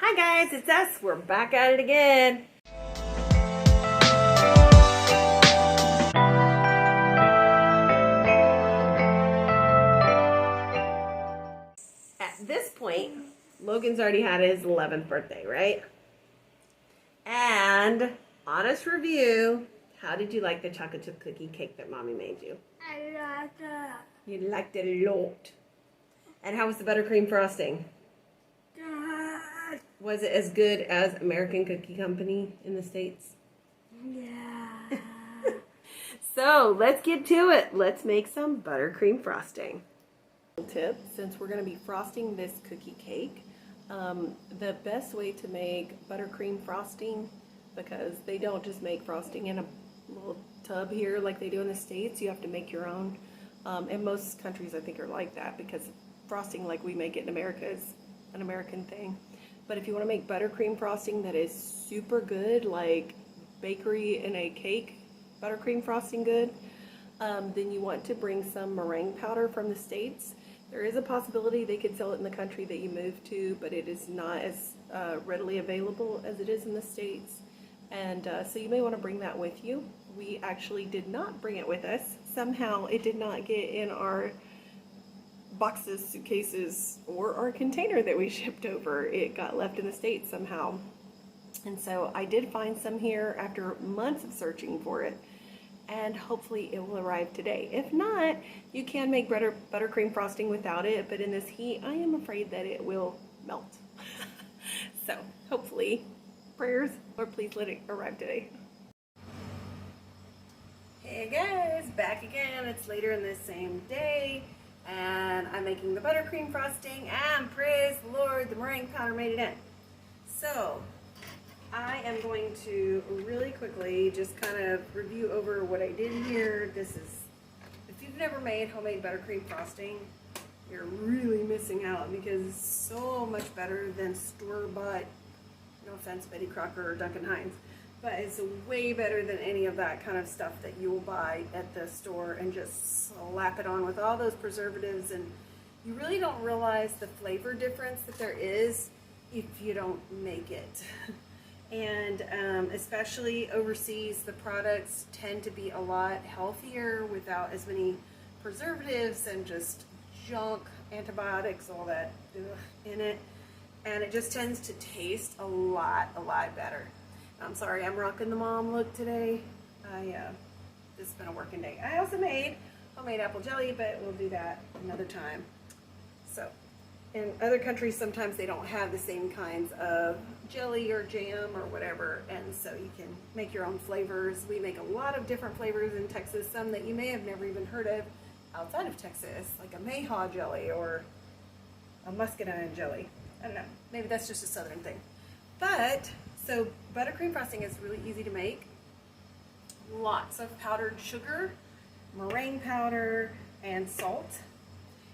Hi guys, it's us. We're back at it again. At this point, Logan's already had his 11th birthday, right? And honest review, how did you like the chocolate chip cookie cake that Mommy made you? I liked it. You liked it a lot. And how was the buttercream frosting? Good. Was it as good as American Cookie Company in the States? Yeah. So let's get to it. Let's make some buttercream frosting. Tip, since we're going to be frosting this cookie cake, the best way to make buttercream frosting, because they don't just make frosting in a little tub here like they do in the States, you have to make your own. And most countries I think are like that, because frosting like we make it in America is an American thing. But if you want to make buttercream frosting that is super good, like bakery in a cake buttercream frosting good, then you want to bring some meringue powder from the States. There is a possibility they could sell it in the country that you moved to, but it is not as readily available as it is in the States. And so you may want to bring that with you. We actually did not bring it with us. Somehow it did not get in our boxes, suitcases, or our container that we shipped over. It got left in the States somehow. And so I did find some here after months of searching for it, and hopefully it will arrive today. If not, you can make buttercream frosting without it, but in this heat, I am afraid that it will melt. So hopefully, prayers, Lord, please let it arrive today. Hey guys, back again. It's later in this same day, and I'm making the buttercream frosting, and praise the Lord, the meringue powder made it in. So I am going to really quickly just kind of review over what I did here. This is, if you've never made homemade buttercream frosting, you're really missing out, because it's so much better than store-bought, no offense, Betty Crocker or Duncan Hines, but it's way better than any of that kind of stuff that you will buy at the store and just slap it on with all those preservatives, and you really don't realize the flavor difference that there is if you don't make it. And especially overseas, the products tend to be a lot healthier without as many preservatives and just junk, antibiotics, all that in it. And it just tends to taste a lot better. I'm sorry, I'm rocking the mom look today. This has been a working day. I also made homemade apple jelly, but we'll do that another time. So, in other countries, sometimes they don't have the same kinds of jelly or jam or whatever, and so you can make your own flavors. We make a lot of different flavors in Texas, some that you may have never even heard of outside of Texas, like a mayhaw jelly or a muscadine jelly. I don't know, maybe that's just a southern thing. But, so buttercream frosting is really easy to make. Lots of powdered sugar, meringue powder, and salt.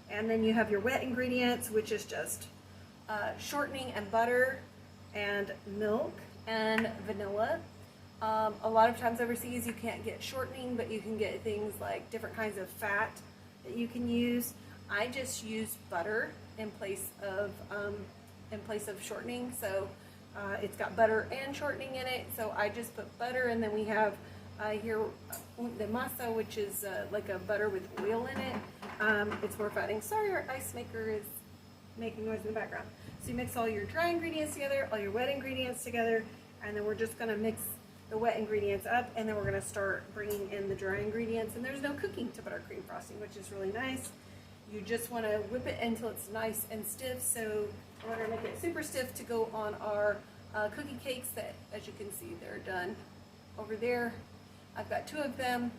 And then you have your wet ingredients, which is just shortening and butter and milk and vanilla. A lot of times overseas you can't get shortening, but you can get things like different kinds of fat that you can use. I just use butter in place of shortening, so it's got butter and shortening in it. So I just put butter, and then we have here the masa, which is like a butter with oil in it. It's more fattening. Sorry, our ice maker is making noise in the background. So you mix all your dry ingredients together, all your wet ingredients together, and then we're just going to mix the wet ingredients up, and then we're going to start bringing in the dry ingredients. And there's no cooking to buttercream frosting, which is really nice. You just want to whip it until it's nice and stiff. So we're going to make it super stiff to go on our cookie cakes that, as you can see, they're done over there. I've got 2 of them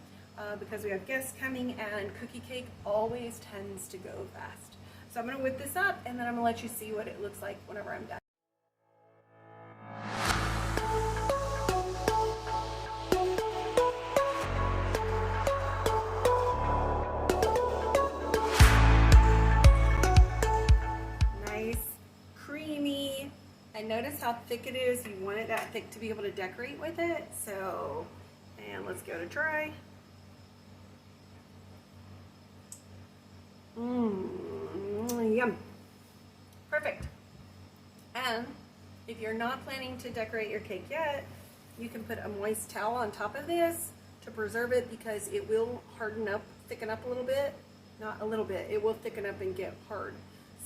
because we have guests coming, and cookie cake always tends to go fast. So I'm going to whip this up, and then I'm going to let you see what it looks like whenever I'm done. Nice, creamy. And notice how thick it is. You want it that thick to be able to decorate with it. So, and let's go to try. Yum. Perfect. And if you're not planning to decorate your cake yet, you can put a moist towel on top of this to preserve it, because it will harden up, thicken up a little bit. Not a little bit, it will thicken up and get hard.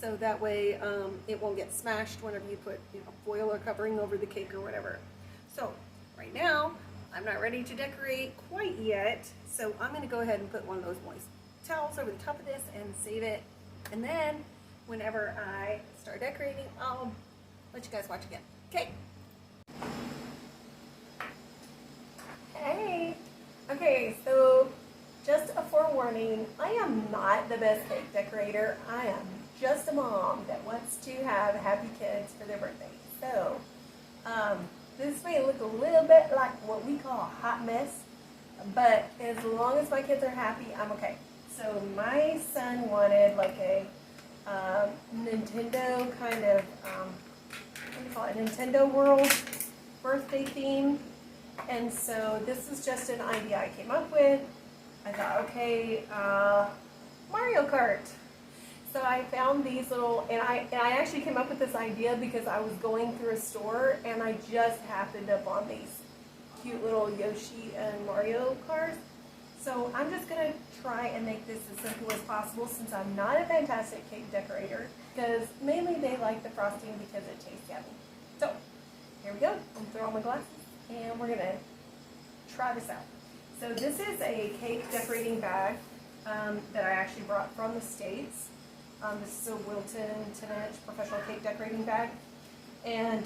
So that way it won't get smashed whenever you put, you know, foil or covering over the cake or whatever. So right now, I'm not ready to decorate quite yet. So I'm gonna go ahead and put one of those moist towels over the top of this and save it. And then whenever I start decorating, I'll let you guys watch again. Okay. Hey. Okay, so just a forewarning, I am not the best cake decorator. I am just a mom that wants to have happy kids for their birthday. So this may look a little bit like what we call a hot mess, but as long as my kids are happy, I'm okay. So my son wanted like a Nintendo kind of, what do you call it, Nintendo World birthday theme. And so this is just an idea I came up with. I thought, okay, Mario Kart. So I found these little, and I actually came up with this idea because I was going through a store and I just happened upon these cute little Yoshi and Mario cars. So I'm just gonna try and make this as simple as possible, since I'm not a fantastic cake decorator, because mainly they like the frosting because it tastes yummy. So here we go. I'm gonna throw on my glasses and we're gonna try this out. So this is a cake decorating bag that I actually brought from the States. This is a Wilton 10-inch professional cake decorating bag. And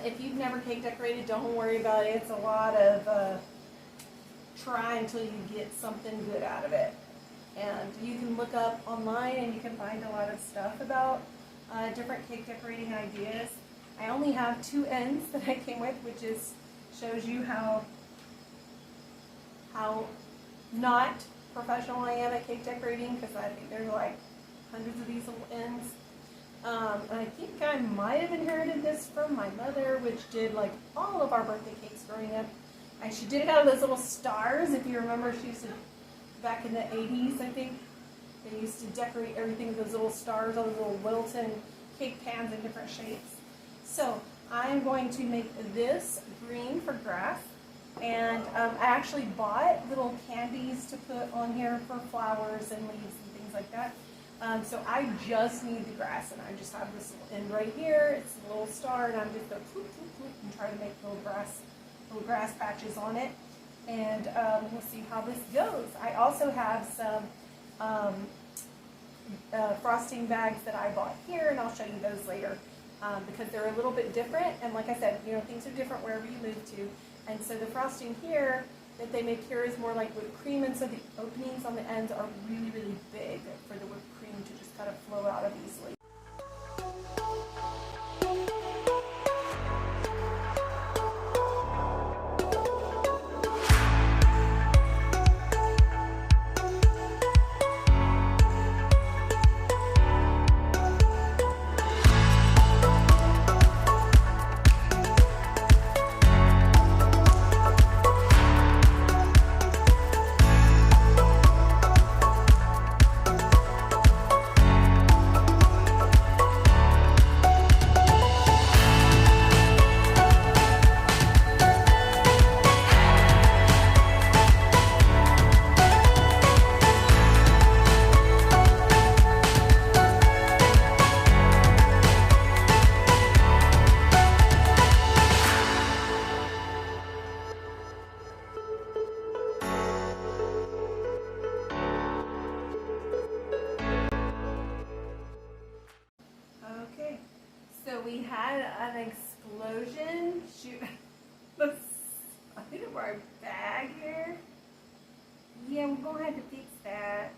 if you've never cake decorated, don't worry about it. It's a lot of try until you get something good out of it. And you can look up online and you can find a lot of stuff about different cake decorating ideas. I only have 2 ends that I came with, which is shows you how not professional I am at cake decorating, because I think there's like hundreds of these little ends. And I think I might have inherited this from my mother, which did like all of our birthday cakes growing up. She did it out of those little stars, if you remember. She used to, back in the 80s, I think, they used to decorate everything with those little stars, all those little Wilton cake pans in different shapes. So I'm going to make this green for grass. And I actually bought little candies to put on here for flowers and leaves and things like that. So I just need the grass, and I just have this little end right here. It's a little star, and I'm just going to and try to make little grass patches on it. And we'll see how this goes. I also have some frosting bags that I bought here, and I'll show you those later because they're a little bit different. And like I said, you know, things are different wherever you move to. And so the frosting here that they make here is more like whipped cream, and so the openings on the ends are really, really big for the whipped cream to just kind of flow out of easily. So we had an explosion. Shoot, I think of our bag here. Yeah, we're gonna have to fix that.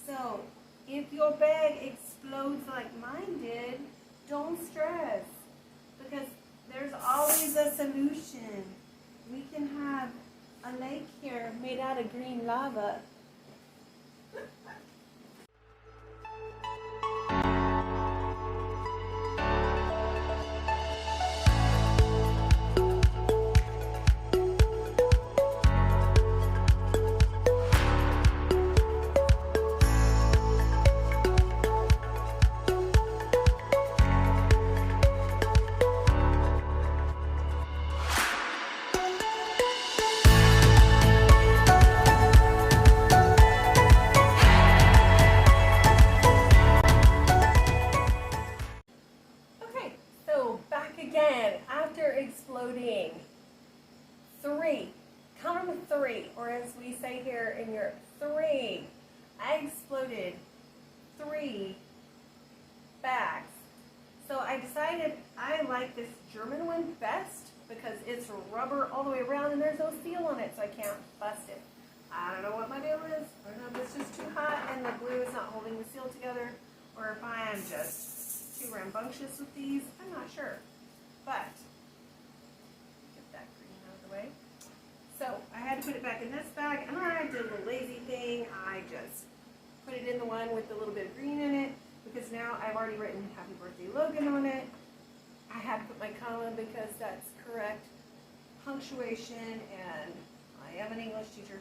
So if your bag explodes like mine did, don't stress, because there's always a solution. We can have a lake here made out of green lava. exploding. 3. Count them 3, or as we say here in Europe, 3. I exploded 3 bags. So I decided I like this German one best because it's rubber all the way around and there's no seal on it, so I can't bust it. I don't know what my deal is. I don't know if it's just too hot and the glue is not holding the seal together, or if I am just too rambunctious with these. I'm not sure. But, get that green out of the way. So, I had to put it back in this bag, and I did a little lazy thing. I just put it in the one with a little bit of green in it, because now I've already written Happy Birthday Logan on it. I had to put my comma because that's correct punctuation, and I am an English teacher.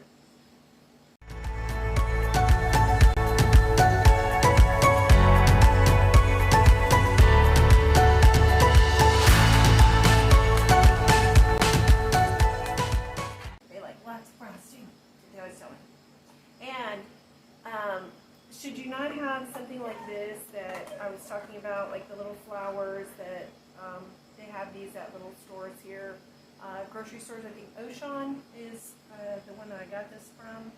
They like lots of frosting, they always tell me. And should you not have something like this that I was talking about, like the little flowers that they have these at little stores here, grocery stores. I think Auchan is the one that I got this from.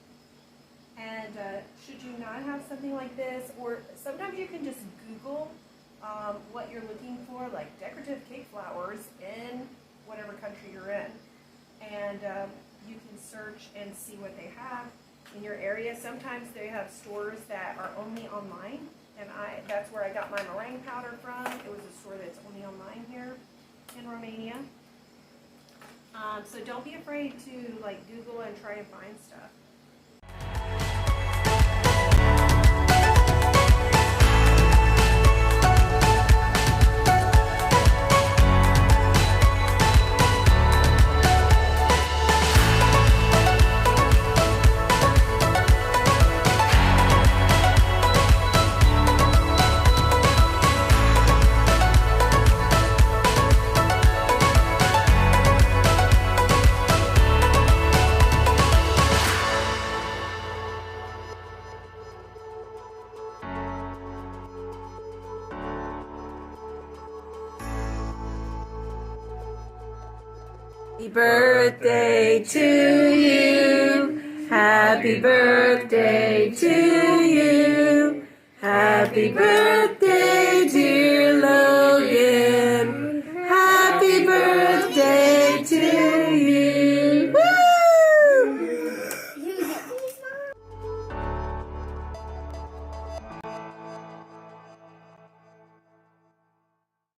And should you not have something like this, or sometimes you can just Google what you're looking for, like decorative cake flowers in whatever country you're in, and you can search and see what they have in your area. Sometimes they have stores that are only online, and that's where I got my meringue powder from. It was a store that's only online here in Romania. So don't be afraid to like Google and try and find stuff. Happy birthday to you. Happy birthday to you. Happy birthday.